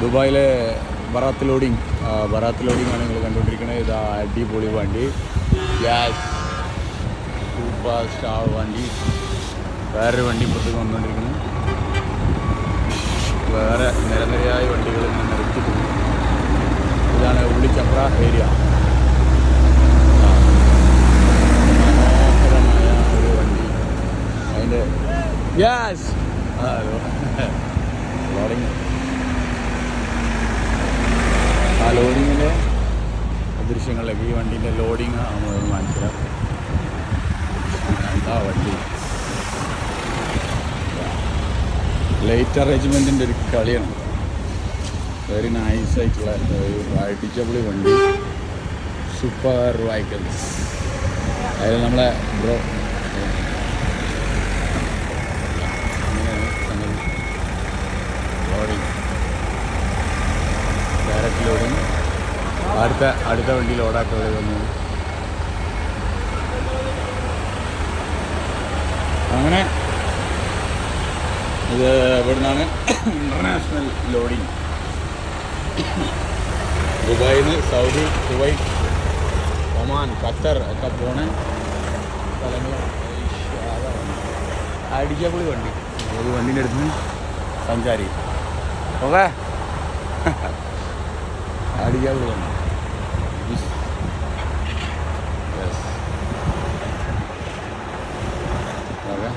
ദുബായിലെ ബറാത്ത് ലോഡിങ് ആണ് നിങ്ങൾ കണ്ടുകൊണ്ടിരിക്കുന്നത്. ഇതാ അടിപൊളി വണ്ടി, ഗ്യാസ് സൂപ്പർ സ്റ്റാർ വണ്ടി. വേറൊരു വണ്ടി ഇപ്പുറത്തേക്ക് വന്നുകൊണ്ടിരിക്കുന്നു. വേറെ നിരനിരയായ വണ്ടികൾ ഇങ്ങനെ നിർത്തിയിട്ടുണ്ട്. ഇതാണ് ഉള്ളിച്ചപ്ര ഏരിയ. മനോഹരമായ ഒരു വണ്ടി. അതിൻ്റെ ഗ്യാസ് ലോഡിങ്. ആ ലോഡിങ്ങിൻ്റെ ദൃശ്യങ്ങളിലേക്ക് ഈ വണ്ടീൻ്റെ ലോഡിങ് നമ്മൾ മനസ്സിലാക്കും. എന്താ വണ്ടി, ലൈറ്റ് അറേഞ്ച്മെൻറ്റിൻ്റെ ഒരു കളിയാണ്. വെരി നൈസായിട്ടുള്ള ഒരു അടിച്ചപൊളി വണ്ടി, സൂപ്പർ വെഹിക്കിൾസ്. അതിൽ നമ്മളെ ബ്രോ ലോഡിങ്, ഡയറക്റ്റ് ലോഡിങ്. അടുത്ത വണ്ടി ലോഡാക്കുള്ള വന്നു. അങ്ങനെ ഇത് ഇവിടുന്നാണ് ഇൻ്റർനാഷണൽ ലോഡിങ്. ദുബായിൽ നിന്ന് സൗദി, കുവൈറ്റ്, ഒമാൻ, ഖത്തർ ഒക്കെ പോണ സ്ഥലങ്ങളാണ്. അടിച്ചപൊളി വണ്ടി. ഒരു വണ്ടീൻ്റെ അടുത്ത് നിന്ന് സഞ്ചാരി ഓക്കെ. അടിച്ചപൊളി വണ്ടി. ഓക്കെ.